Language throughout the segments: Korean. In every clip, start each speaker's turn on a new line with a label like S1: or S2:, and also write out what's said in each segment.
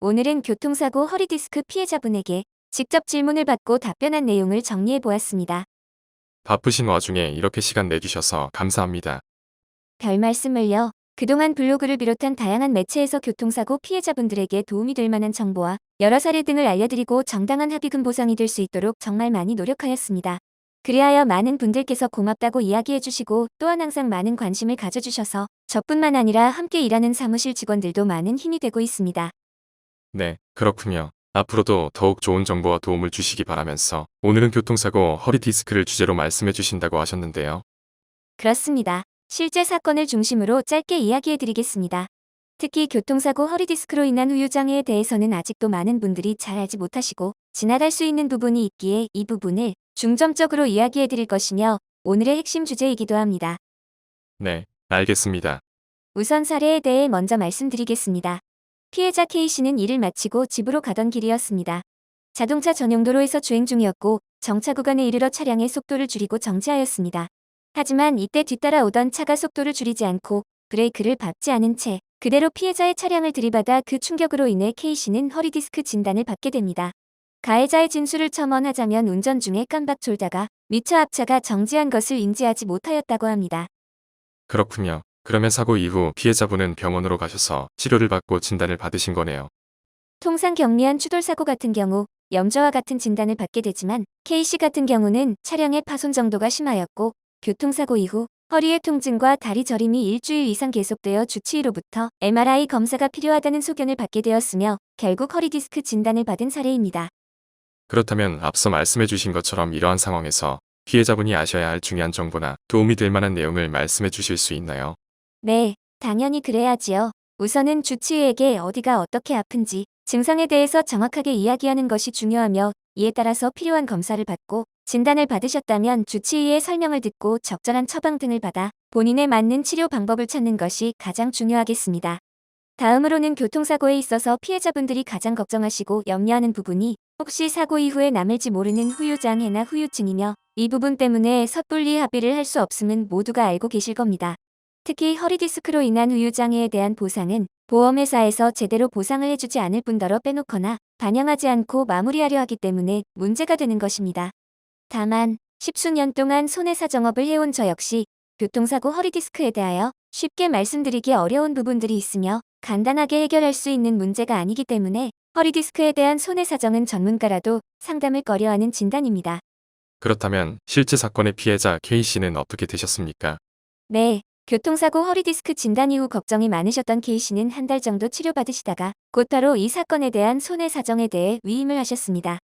S1: 오늘은 교통사고 허리디스크 피해자분에게 직접 질문을 받고 답변한 내용을 정리해 보았습니다.
S2: 바쁘신 와중에 이렇게 시간 내주셔서 감사합니다.
S1: 별 말씀을요. 그동안 블로그를 비롯한 다양한 매체에서 교통사고 피해자분들에게 도움이 될 만한 정보와 여러 사례 등을 알려드리고 정당한 합의금 보상이 될 수 있도록 정말 많이 노력하였습니다. 그리하여 많은 분들께서 고맙다고 이야기해 주시고 또한 항상 많은 관심을 가져주셔서 저뿐만 아니라 함께 일하는 사무실 직원들도 많은 힘이 되고 있습니다.
S2: 네, 그렇군요. 앞으로도 더욱 좋은 정보와 도움을 주시기 바라면서 오늘은 교통사고 허리 디스크를 주제로 말씀해 주신다고 하셨는데요.
S1: 그렇습니다. 실제 사건을 중심으로 짧게 이야기해 드리겠습니다. 특히 교통사고 허리디스크로 인한 후유장애에 대해서는 아직도 많은 분들이 잘 알지 못하시고 지나갈 수 있는 부분이 있기에 이 부분을 중점적으로 이야기해 드릴 것이며 오늘의 핵심 주제이기도 합니다.
S2: 네, 알겠습니다.
S1: 우선 사례에 대해 먼저 말씀드리겠습니다. 피해자 K씨는 일을 마치고 집으로 가던 길이었습니다. 자동차 전용 도로에서 주행 중이었고 정차 구간에 이르러 차량의 속도를 줄이고 정지하였습니다. 하지만 이때 뒤따라 오던 차가 속도를 줄이지 않고 브레이크를 밟지 않은 채 그대로 피해자의 차량을 들이받아 그 충격으로 인해 K씨는 허리디스크 진단을 받게 됩니다. 가해자의 진술을 첨언하자면 운전 중에 깜박 졸다가 미처 앞차가 정지한 것을 인지하지 못하였다고 합니다.
S2: 그렇군요. 그러면 사고 이후 피해자분은 병원으로 가셔서 치료를 받고 진단을 받으신 거네요.
S1: 통상 경미한 추돌사고 같은 경우 염좌와 같은 진단을 받게 되지만 K씨 같은 경우는 차량의 파손 정도가 심하였고 교통사고 이후 허리의 통증과 다리 저림이 일주일 이상 계속되어 주치의로부터 MRI 검사가 필요하다는 소견을 받게 되었으며 결국 허리디스크 진단을 받은 사례입니다.
S2: 그렇다면 앞서 말씀해 주신 것처럼 이러한 상황에서 피해자분이 아셔야 할 중요한 정보나 도움이 될 만한 내용을 말씀해 주실 수 있나요?
S1: 네, 당연히 그래야지요. 우선은 주치의에게 어디가 어떻게 아픈지 증상에 대해서 정확하게 이야기하는 것이 중요하며 이에 따라서 필요한 검사를 받고 진단을 받으셨다면 주치의의 설명을 듣고 적절한 처방 등을 받아 본인에 맞는 치료 방법을 찾는 것이 가장 중요하겠습니다. 다음으로는 교통사고에 있어서 피해자분들이 가장 걱정하시고 염려하는 부분이 혹시 사고 이후에 남을지 모르는 후유장애나 후유증이며 이 부분 때문에 섣불리 합의를 할 수 없음은 모두가 알고 계실 겁니다. 특히 허리디스크로 인한 후유장애에 대한 보상은 보험회사에서 제대로 보상을 해주지 않을 뿐더러 빼놓거나 반영하지 않고 마무리하려 하기 때문에 문제가 되는 것입니다. 다만 십수년 동안 손해사정업을 해온 저 역시 교통사고 허리디스크에 대하여 쉽게 말씀드리기 어려운 부분들이 있으며 간단하게 해결할 수 있는 문제가 아니기 때문에 허리디스크에 대한 손해사정은 전문가라도 상담을 꺼려하는 진단입니다.
S2: 그렇다면 실제 사건의 피해자 K씨는 어떻게 되셨습니까?
S1: 네, 교통사고 허리디스크 진단 이후 걱정이 많으셨던 K씨는 한 달 정도 치료받으시다가 곧바로 이 사건에 대한 손해사정에 대해 위임을 하셨습니다.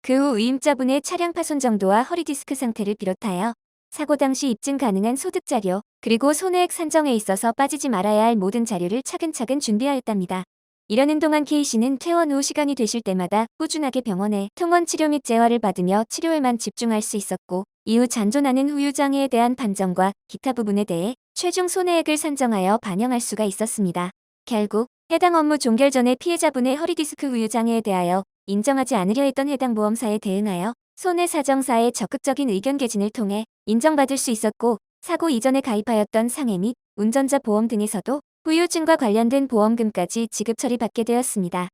S1: 그 후 위임자분의 차량 파손 정도와 허리디스크 상태를 비롯하여 사고 당시 입증 가능한 소득 자료, 그리고 손해액 산정에 있어서 빠지지 말아야 할 모든 자료를 차근차근 준비하였답니다. 이러는 동안 K씨는 퇴원 후 시간이 되실 때마다 꾸준하게 병원에 통원 치료 및 재활을 받으며 치료에만 집중할 수 있었고 이후 잔존하는 후유장애에 대한 판정과 기타 부분에 대해 최종 손해액을 산정하여 반영할 수가 있었습니다. 결국 해당 업무 종결 전에 피해자분의 허리디스크 후유장애에 대하여 인정하지 않으려 했던 해당 보험사에 대응하여 손해사정사의 적극적인 의견 개진을 통해 인정받을 수 있었고 사고 이전에 가입하였던 상해 및 운전자 보험 등에서도 후유증과 관련된 보험금까지 지급 처리받게 되었습니다.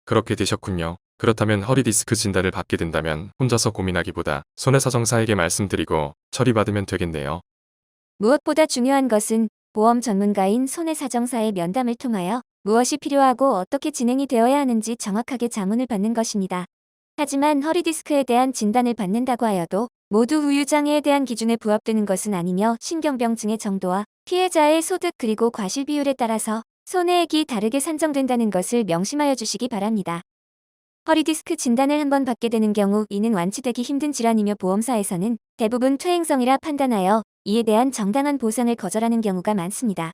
S2: 그렇게 되셨군요. 그렇다면 허리 디스크 진단을 받게 된다면 혼자서 고민하기보다 손해사정사에게 말씀드리고 처리받으면 되겠네요.
S1: 무엇보다 중요한 것은 보험 전문가인 손해사정사의 면담을 통하여 무엇이 필요하고 어떻게 진행이 되어야 하는지 정확하게 자문을 받는 것입니다. 하지만 허리디스크에 대한 진단을 받는다고 하여도 모두 후유장애에 대한 기준에 부합되는 것은 아니며 신경병증의 정도와 피해자의 소득 그리고 과실 비율에 따라서 손해액이 다르게 산정된다는 것을 명심하여 주시기 바랍니다. 허리디스크 진단을 한번 받게 되는 경우 이는 완치되기 힘든 질환이며 보험사에서는 대부분 퇴행성이라 판단하여 이에 대한 정당한 보상을 거절하는 경우가 많습니다.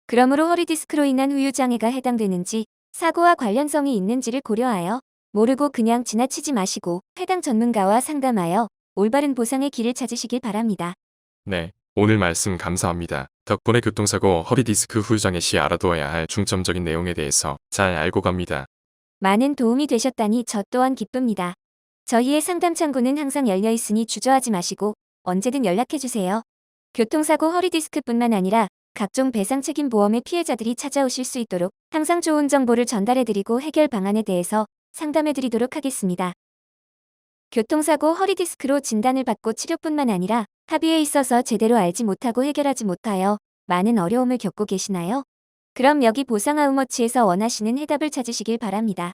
S1: 그러므로 허리디스크로 인한 후유장애가 해당되는지 사고와 관련성이 있는지를 고려하여 모르고 그냥 지나치지 마시고 해당 전문가와 상담하여 올바른 보상의 길을 찾으시길 바랍니다.
S2: 네, 오늘 말씀 감사합니다. 덕분에 교통사고 허리 디스크 후유장애 시 알아두어야 할 중점적인 내용에 대해서 잘 알고 갑니다.
S1: 많은 도움이 되셨다니 저 또한 기쁩니다. 저희의 상담 창구는 항상 열려 있으니 주저하지 마시고 언제든 연락해주세요. 교통사고 허리디스크뿐만 아니라 각종 배상 책임 보험의 피해자들이 찾아오실 수 있도록 항상 좋은 정보를 전달해드리고 해결 방안에 대해서 상담해드리도록 하겠습니다. 교통사고 허리 디스크로 진단을 받고 치료뿐만 아니라 합의에 있어서 제대로 알지 못하고 해결하지 못하여 많은 어려움을 겪고 계시나요? 그럼 여기 보상 하우머치에서 원하시는 해답을 찾으시길 바랍니다.